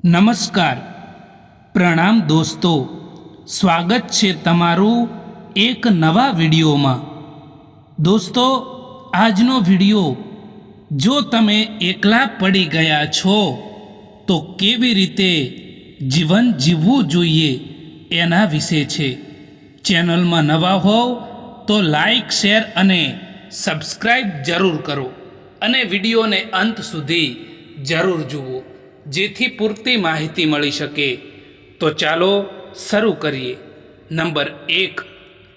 નમસ્કાર, પ્રણામ દોસ્તો, સ્વાગત છે તમારું એક નવા વિડીયોમાં। દોસ્તો, આજનો વિડીયો જો તમે એકલા પડી ગયા છો તો કેવી રીતે જીવન જીવવું જોઈએ એના વિશે છે। ચેનલમાં નવા હોવ તો લાઈક, શેર અને સબસ્ક્રાઈબ જરૂર કરો અને વિડીયોને અંત સુધી જરૂર જુઓ, જેથી પૂરતી માહિતી મળી શકે। તો ચાલો શરૂ કરીએ। નંબર 1,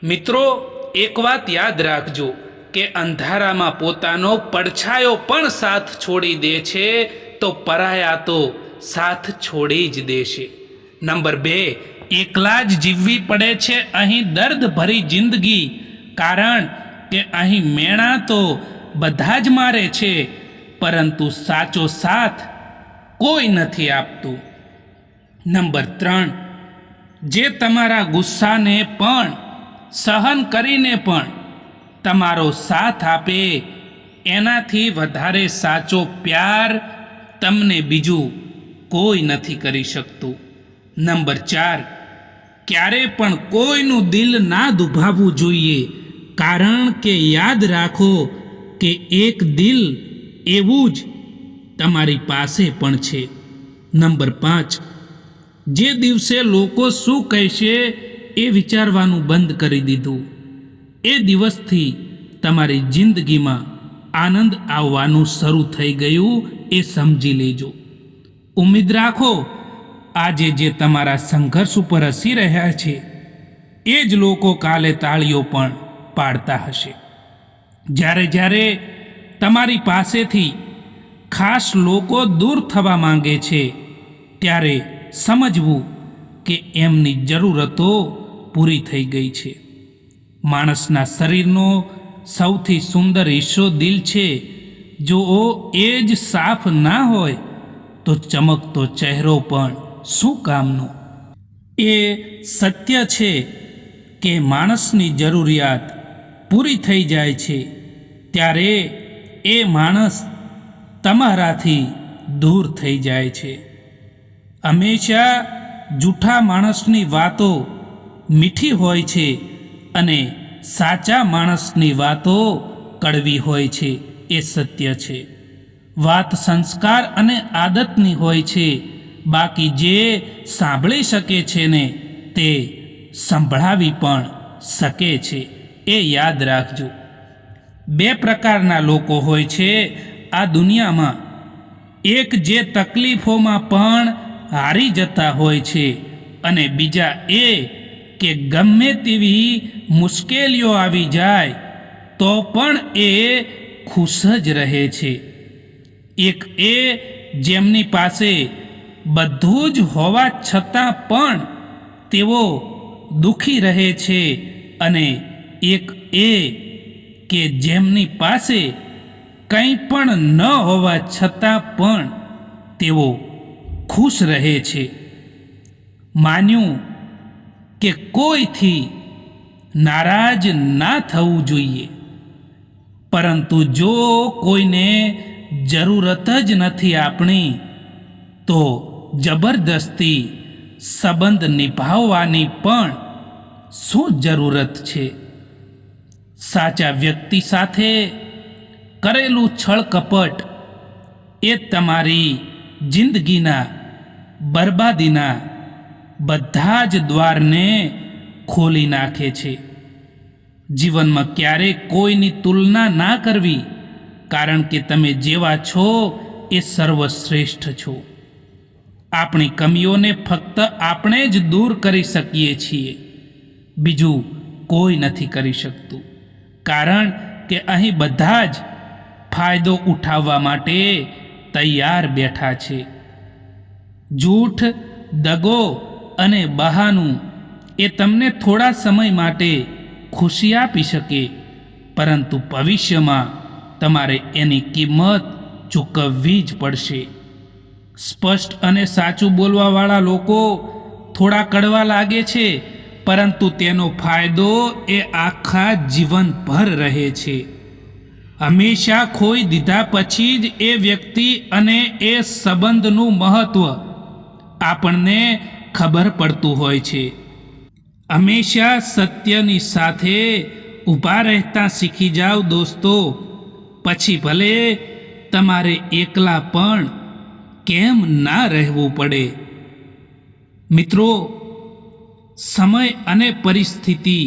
મિત્રો, એક વાત યાદ રાખજો કે અંધારામાં પોતાનો પડછાયો પણ સાથ છોડી દે છે તો પરાયા તો સાથ છોડી જ દેશે। નંબર 2, એકલા જ જીવવી પડે છે અહીં દર્દ ભરી જિંદગી, કારણ કે અહીં મેણા તો બધા જ મારે છે, પરંતુ સાચો સાથ કોઈ નથી આપતું। નંબર 3, જે તમારા ગુસ્સાને પણ સહન કરીને પણ તમારો સાથ આપે એનાથી વધારે સાચો પ્યાર તમને બીજું કોઈ નથી કરી શકતું। નંબર 4, ક્યારે પણ કોઈનું દિલ ના દુભાવવું જોઈએ, કારણ કે યાદ રાખો કે એક દિલ એવું જ તમારી પાસે પણ છે। નંબર 5, જે દિવસે લોકો શું કહેશે એ વિચારવાનું બંધ કરી દીધું, એ દિવસથી તમારી જિંદગીમાં આનંદ આવવાનું શરૂ થઈ ગયું એ સમજી લેજો। ઉમ્મીદ રાખો આજે જે તમારા સંઘર્ષ ઉપર હસી રહ્યા છે એ જ લોકો કાલે તાળીઓ પણ પાડતા હશે। જ્યારે તમારી પાસેથી ખાસ લોકો દૂર થવા માંગે છે ત્યારે સમજવું કે એમની જરૂરતો પૂરી થઈ ગઈ છે। માણસના શરીરનો સૌથી સુંદર હિસ્સો દિલ છે, જો એ જ સાફ ના હોય તો ચમકતો ચહેરો પણ શું કામનો। એ સત્ય છે કે માણસની જરૂરિયાત પૂરી થઈ જાય છે ત્યારે એ માણસ તમારાથી દૂર થઈ જાય છે। હંમેશા જૂઠા માણસની વાતો મીઠી હોય છે અને સાચા માણસની વાતો કડવી હોય છે, એ સત્ય છે। વાત સંસ્કાર અને આદતની હોય છે, બાકી જે સાંભળી શકે છે ને તે સંભળાવી પણ શકે છે, એ યાદ રાખજો। 2 પ્રકારના લોકો હોય છે આ દુનિયામાં, એક જે તકલીફોમાં પણ હારી જતા હોય છે અને બીજા એ કે ગમે તેવી મુશ્કેલીઓ આવી જાય તો પણ એ ખુશ જ રહે છે। એક એ જેમની પાસે બધું જ હોવા છતાં પણ તેઓ દુઃખી રહે છે અને એક એ કે જેમની પાસે કંઈ પણ ન હોવા છતાં પણ તેઓ ખુશ રહે છે। માન્યું કે કોઈથી નારાજ ના થવું જોઈએ, પરંતુ જો કોઈને જરૂરત જ નથી આપણી તો જબરદસ્તી સંબંધ નિભાવવાની પણ શું જરૂરત છે। સાચા વ્યક્તિ સાથે કરેલું છળ કપટ એ તમારી જિંદગીના બરબાદીના બધા જ દ્વારને ખોલી નાખે છે। જીવનમાં ક્યારેય કોઈની તુલના ના કરવી, કારણ કે તમે જેવા છો એ સર્વશ્રેષ્ઠ છો। આપણી કમીઓને ફક્ત આપણે જ દૂર કરી શકીએ છીએ, બીજું કોઈ નથી કરી શકતું, કારણ કે અહીં બધા જ ફાયદો ઉઠાવવા માટે તૈયાર બેઠા છે। જૂઠ, દગો અને બહાનું એ તમને થોડા સમય માટે ખુશી આપી શકે, પરંતુ ભવિષ્યમાં તમારે એની કિંમત ચૂકવવી જ પડશે। સ્પષ્ટ અને સાચું બોલવાવાળા લોકો થોડા કડવા લાગે છે, પરંતુ તેનો ફાયદો એ આખા જીવનભર રહે છે। હંમેશા ખોઈ દીધા પછી જ એ વ્યક્તિ અને એ સંબંધનું મહત્વ આપણને ખબર પડતું હોય છે. હંમેશા સત્યની સાથે ઊભા રહેતા શીખી જાઓ દોસ્તો, પછી ભલે તમારે એકલા પણ કેમ ના રહેવું પડે. મિત્રો, સમય અને પરિસ્થિતિ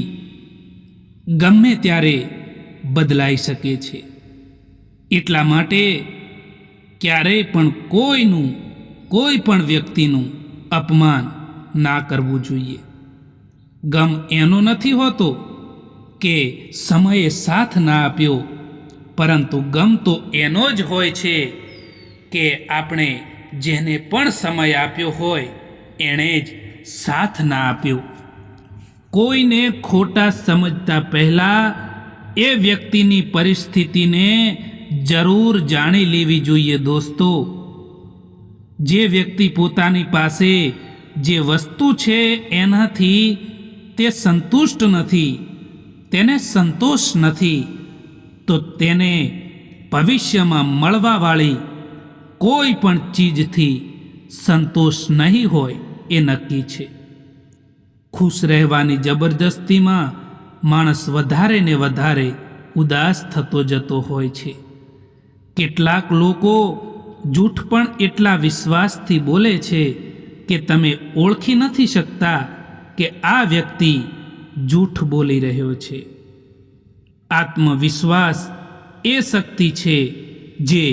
ગમે ત્યારે બદલાઈ શકે છે. એટલા માટે ક્યારેય પણ કોઈ પણ વ્યક્તિનું અપમાન ના કરવું જોઈએ. ગમ એનો નથી હોતો કે સમયે સાથ ના આપ્યો, પરંતુ ગમ તો એનો જ હોય છે કે આપણે જેને પણ સમય આપ્યો હોય એણે જ સાથ ના આપ્યો. કોઈને ખોટા સમજતા પહેલાં એ વ્યક્તિની પરિસ્થિતિને જરૂર જાણી લેવી જોઈએ દોસ્તો. જે વ્યક્તિ પોતાની પાસે જે વસ્તુ છે એનાથી તે સંતુષ્ટ નથી, તેને સંતોષ નથી, તો તેને ભવિષ્યમાં મળવાવાળી કોઈ પણ ચીજથી સંતોષ નહીં હોય એ નક્કી છે. ખુશ રહેવાની જબરદસ્તીમાં માણસ વધારે ને વધારે ઉદાસ થતો જતો હોય છે. કેટલાક લોકો જૂઠ પણ એટલા વિશ્વાસથી બોલે છે કે તમે ઓળખી નથી શકતા કે આ વ્યક્તિ જૂઠ બોલી રહ્યો છે. આત્મવિશ્વાસ એ શક્તિ છે જે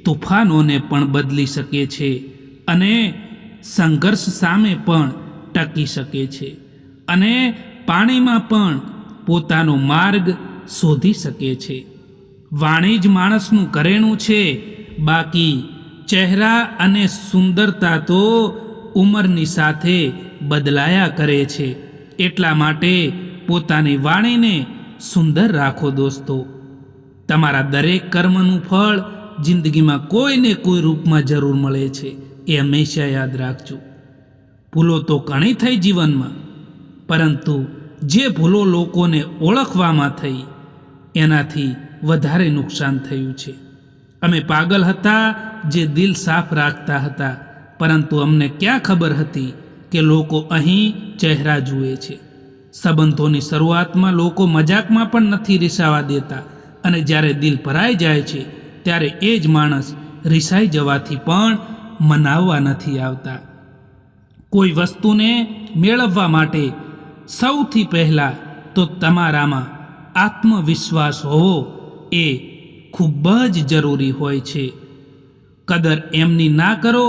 તોફાનોને પણ બદલી શકે છે અને સંઘર્ષ સામે પણ ટકી શકે છે અને પાણીમાં પણ પોતાનો માર્ગ શોધી શકે છે. વાણી જ માણસનું ઘરેણું છે, બાકી ચહેરા અને સુંદરતા તો ઉંમરની સાથે બદલાયા કરે છે. એટલા માટે પોતાની વાણીને સુંદર રાખો દોસ્તો. તમારા દરેક કર્મનું ફળ જિંદગીમાં કોઈને કોઈ રૂપમાં જરૂર મળે છે, એ હંમેશા યાદ રાખજો. ભૂલો તો ઘણી થઈ જીવનમાં, પરંતુ જે ભૂલો લોકોને ઓળખવામાં થઈ એનાથી વધારે નુકસાન થયું છે. અમે પાગલ હતા જે દિલ સાફ રાખતા હતા, પરંતુ અમને ક્યાં ખબર હતી કે લોકો અહીં ચહેરા જુએ છે. સંબંધોની શરૂઆતમાં લોકો મજાકમાં પણ નથી રિસાવા દેતા, અને જ્યારે દિલ ભરાઈ જાય છે ત્યારે એ જ માણસ રિસાઈ જવાથી પણ મનાવવા નથી આવતા. કોઈ વસ્તુને મેળવવા માટે સૌથી પહેલાં તો તમારામાં આત્મવિશ્વાસ હોવો એ ખૂબ જ જરૂરી હોય છે. કદર એમની ના કરો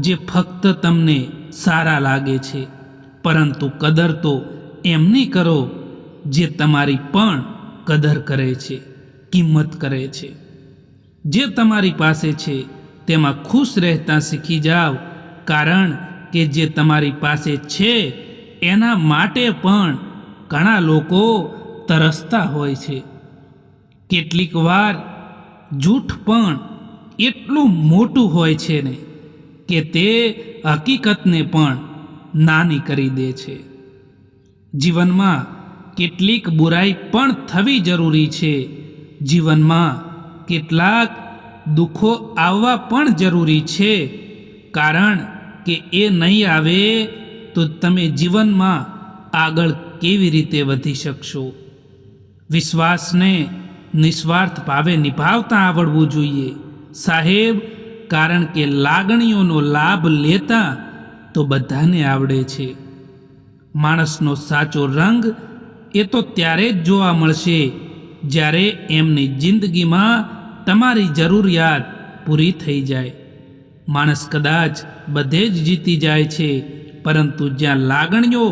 જે ફક્ત તમને સારા લાગે છે, પરંતુ કદર તો એમની કરો જે તમારી પણ કદર કરે છે, કિંમત કરે છે. જે તમારી પાસે છે તેમાં ખુશ રહેતા શીખી જાઓ, કારણ કે જે તમારી પાસે છે એના માટે પણ ઘણા લોકો તરસતા હોય છે. કેટલીક વાર જૂઠ પણ એટલું મોટું હોય છે ને કે તે હકીકતને પણ નાની કરી દે છે. જીવનમાં કેટલીક બુરાઈ પણ થવી જરૂરી છે. જીવનમાં કેટલાક દુઃખો આવવા પણ જરૂરી છે, કારણ કે એ નહીં આવે તો તમે જીવનમાં આગળ કેવી રીતે વધી શકશો. વિશ્વાસને નિસ્વાર્થ ભાવે નિભાવતા આવડવું જોઈએ સાહેબ, કારણ કે લાગણીઓનો લાભ લેતા તો બધાને આવડે છે. માણસનો સાચો રંગ એ તો ત્યારે જ જોવા મળશે જ્યારે એમની જિંદગીમાં તમારી જરૂરિયાત પૂરી થઈ જાય. માણસ કદાચ બધે જ જીતી જાય છે, પરંતુ જ્યાં લાગણીઓ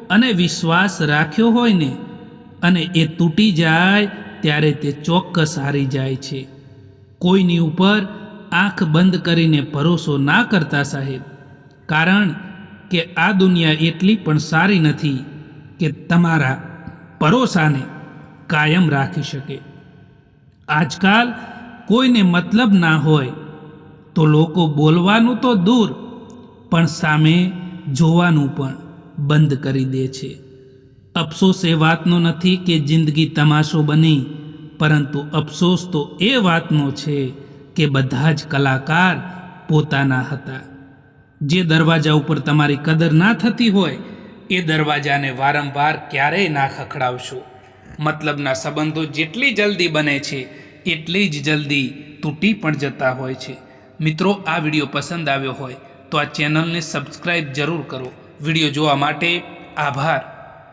અને વિશ્વાસ રાખ્યો હોય ને અને એ તૂટી જાય ત્યારે તે ચોક્કસ હારી જાય છે. કોઈની ઉપર આંખ બંધ કરીને ભરોસો ના કરતા સાહેબ, કારણ કે આ દુનિયા એટલી પણ સારી નથી કે તમારા ભરોસાને કાયમ રાખી શકે. આજકાલ કોઈને મતલબ ના હોય તો લોકો બોલવાનું તો દૂર, પણ સામે જોવાનું પણ બંધ કરી દે છે. અફસોસ એ વાતનો નથી કે જિંદગી તમાશો બની, પરંતુ અફસોસ તો એ વાતનો છે કે બધા જ કલાકાર પોતાના હતા. જે દરવાજા ઉપર તમારી કદર ના થતી હોય એ દરવાજાને વારંવાર ક્યારેય ના ખખડાવશો. મતલબના સંબંધો જેટલી જલ્દી બને છે એટલી જ જલ્દી તૂટી પણ જતા હોય છે. મિત્રો, આ વિડીયો પસંદ આવ્યો હોય તો આ ચેનલને સબસ્ક્રાઈબ જરૂર કરો. વિડીયો જોવા માટે આભાર.